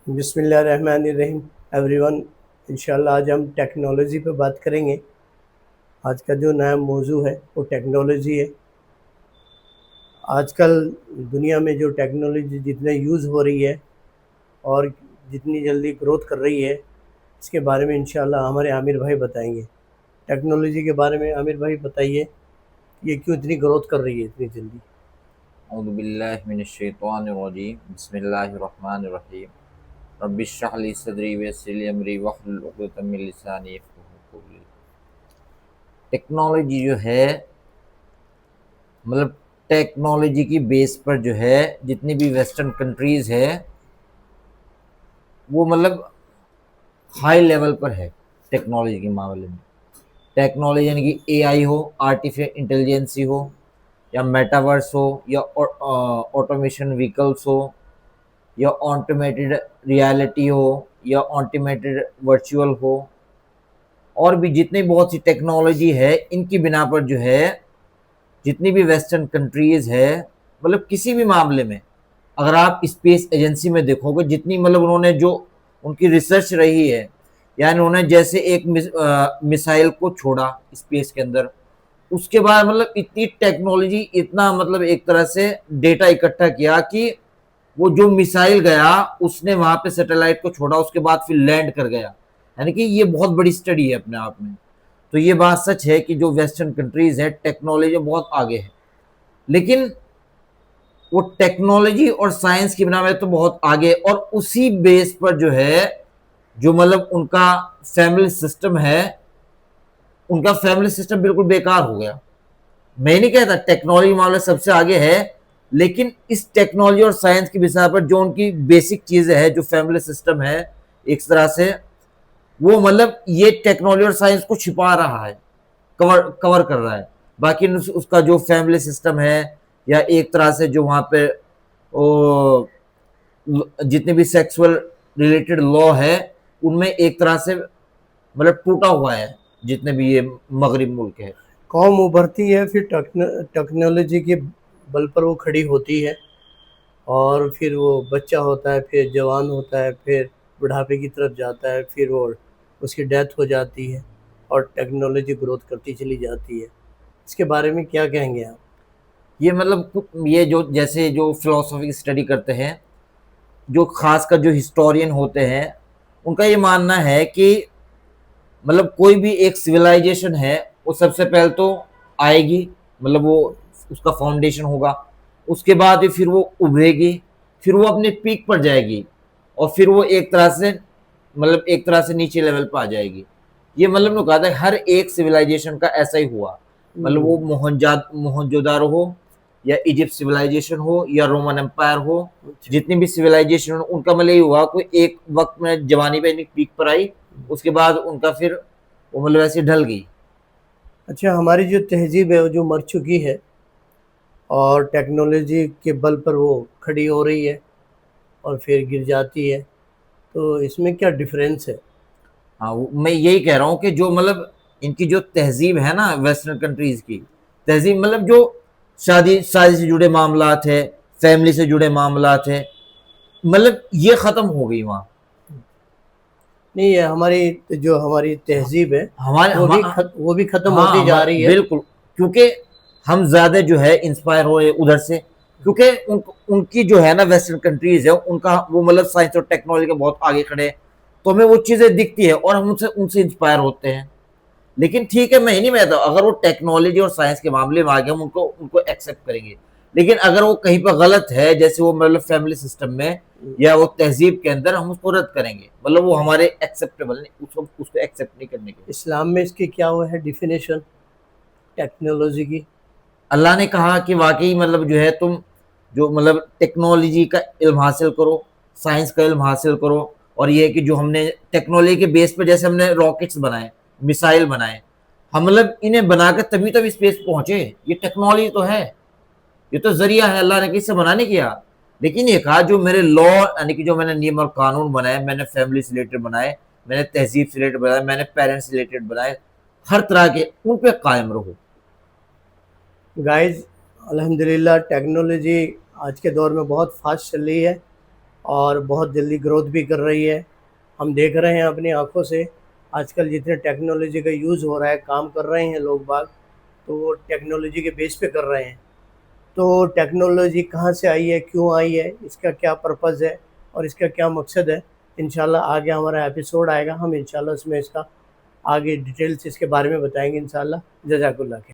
बिस्मिल्लाहिर्रहमानिर्रहीम एवरीवन। इंशाल्लाह आज हम टेक्नोलॉजी पे बात करेंगे। आज का जो नया मौजू है वो टेक्नोलॉजी है। आजकल दुनिया में जो टेक्नोलॉजी जितने यूज़ हो रही है और जितनी जल्दी ग्रोथ कर रही है, इसके बारे में इंशाल्लाह हमारे आमिर भाई बताएंगे। टेक्नोलॉजी के बारे में आमिर भाई बताइए, ये क्यों इतनी ग्रोथ कर रही है इतनी जल्दी। औज़ुबिल्लाहिमिनश्शैतानिर्रजीम बिस्मिल्लाहिर्रहमानिर्रहीम रब्बिश्रह ली सदरी वयस्सिर ली अमरी वहलुल उक़दतम मिन लिसानी यफ़क़हू क़ौली। टेक्नोलॉजी जो है मतलब टेक्नोलॉजी की बेस पर जो है जितनी भी वेस्टर्न कंट्रीज़ है वो मतलब हाई लेवल पर है टेक्नोलॉजी के मामले में। टेक्नोलॉजी यानी कि एआई हो, आर्टिफिशियल इंटेलिजेंसी हो, या मेटावर्स हो, या ऑटोमेशन व्हीकल्स हो, या ऑटोमेटेड रियलिटी हो, या ऑटोमेटेड वर्चुअल हो, और भी जितनी बहुत सी टेक्नोलॉजी है, इनकी बिना पर जो है जितनी भी वेस्टर्न कंट्रीज है मतलब किसी भी मामले में अगर आप स्पेस एजेंसी में देखोगे जितनी मतलब उन्होंने जो उनकी रिसर्च रही है, यानी उन्होंने जैसे एक मिसाइल को छोड़ा स्पेस के अंदर, उसके बाद मतलब इतनी टेक्नोलॉजी इतना मतलब एक तरह से डेटा इकट्ठा किया कि वो जो मिसाइल गया उसने वहां पे सैटेलाइट को छोड़ा, उसके बाद फिर लैंड कर गया। यानी कि ये बहुत बड़ी स्टडी है अपने आप में। तो ये बात सच है कि जो वेस्टर्न कंट्रीज है टेक्नोलॉजी में बहुत आगे है, लेकिन वो टेक्नोलॉजी और साइंस की बिना में तो बहुत आगे, और उसी बेस पर जो है जो मतलब उनका फैमिली सिस्टम है, उनका फैमिली सिस्टम बिल्कुल बेकार हो गया। मैं नहीं कहता टेक्नोलॉजी मामले सबसे आगे है, लेकिन इस टेक्नोलॉजी और साइंस की विषय पर जो उनकी बेसिक चीजें है, जो फैमिली सिस्टम है एक तरह से, वो मतलब ये टेक्नोलॉजी और साइंस को छिपा रहा है, कवर कवर कर रहा है। बाकी उसका जो फैमिली सिस्टम है, या एक तरह से जो वहां पे वो जितने भी सेक्सुअल रिलेटेड लॉ है, उनमें एक तरह से मतलब टूटा हुआ है जितने भी ये मगरब मुल्क है। कौम उभरती है फिर टेक्नोलॉजी के बल पर वो खड़ी होती है, और फिर वो बच्चा होता है, फिर जवान होता है, फिर बुढ़ापे की तरफ जाता है, फिर वो उसकी डेथ हो जाती है और टेक्नोलॉजी ग्रोथ करती चली जाती है। इसके बारे में क्या कहेंगे आप? ये मतलब ये जो जैसे जो फिलोसफी की स्टडी करते हैं, जो खासकर जो हिस्टोरियन होते हैं, उनका ये मानना है कि मतलब कोई भी एक सिविलाइजेशन है वो सबसे पहले तो आएगी, मतलब वो उसका फाउंडेशन होगा, उसके बाद फिर वो उभरेगी, फिर वो अपने पीक पर जाएगी, और फिर वो एक तरह से मतलब एक तरह से नीचे लेवल पर आ जाएगी। ये मतलब ने कहा था हर एक सिविलाइजेशन का ऐसा ही हुआ। मतलब वो मोहनजोदारो हो, या इजिप्ट सिविलाइजेशन हो, या रोमन एम्पायर हो, अच्छा। जितनी भी सिविलाइजेशन हो उनका मतलब ये हुआ कोई एक वक्त में जवानी पे पीक पर आई, उसके बाद उनका फिर वो मतलब ऐसे ढल गई। अच्छा, हमारी जो तहजीब है वो जो मर चुकी है और टेक्नोलॉजी के बल पर वो खड़ी हो रही है और फिर गिर जाती है, तो इसमें क्या डिफरेंस है? हाँ, मैं यही कह रहा हूँ कि जो मतलब इनकी जो तहजीब है ना वेस्टर्न कंट्रीज की तहजीब, मतलब जो शादी शादी से जुड़े मामला थे, फैमिली से जुड़े मामला थे, मतलब ये खत्म हो गई वहाँ। नहीं, ये हमारी जो हमारी तहजीब है हमारे वो भी ख़त्म हाँ होती जा रही है। बिल्कुल, क्योंकि हम ज्यादा जो है इंस्पायर हुए उधर से, क्योंकि उनकी जो है ना वेस्टर्न कंट्रीज है उनका वो मतलब साइंस और टेक्नोलॉजी के बहुत आगे खड़े हैं, तो हमें वो चीजें दिखती है और हम उनसे उनसे इंस्पायर होते हैं। लेकिन ठीक है, मैं ही नहीं कहता अगर वो टेक्नोलॉजी और साइंस के मामले में आगे हम उनको उनको एक्सेप्ट करेंगे, लेकिन अगर वो कहीं पर गलत है, जैसे वो मतलब फैमिली सिस्टम में या वो तहजीब के अंदर, हम उसको रद्द करेंगे, मतलब वो हमारे एक्सेप्टेबल नहीं, उसको उसको एक्सेप्ट नहीं करने के। इस्लाम में इसकी क्या वो है डिफिनेशन टेक्नोलॉजी की? अल्लाह ने कहा कि वाकई मतलब जो है तुम जो मतलब टेक्नोलॉजी का इल्म हासिल करो, साइंस का इल्म हासिल करो, और ये है कि जो हमने टेक्नोलॉजी के बेस पर जैसे हमने रॉकेट्स बनाए, मिसाइल बनाए, हम मतलब इन्हें बनाकर तभी तभी स्पेस पहुंचे, ये टेक्नोलॉजी तो है, ये तो जरिया है अल्लाह ने किससे बनाने किया। लेकिन ये कहा जो मेरे लॉ यानी कि जो मैंने नियम और कानून बनाए, मैंने फैमिली से रिलेटेड बनाए, मैंने तहजीब से रिलेटेड बनाए, मैंने पेरेंट्स से रिलेटेड बनाए, हर तरह के उन पे कायम रहो। गाइस, अल्हम्दुलिल्लाह टेक्नोलॉजी आज के दौर में बहुत फास्ट चल रही है। और बहुत जल्दी ग्रोथ भी कर रही है। हम देख रहे हैं अपनी आँखों से आजकल जितने टेक्नोलॉजी का यूज़ हो रहा है, काम कर रहे हैं लोग बाग, तो वो टेक्नोलॉजी के बेस पे कर रहे हैं। तो टेक्नोलॉजी कहाँ से आई है, क्यों आई है, इसका क्या पर्पज़ है और इसका क्या मकसद है, इंशाल्लाह आगे हमारा एपिसोड आएगा, हम इंशाल्लाह उसमें इसका आगे डिटेल से इसके बारे में बताएँगे इंशाल्लाह। जज़ाकल्लाह खैर।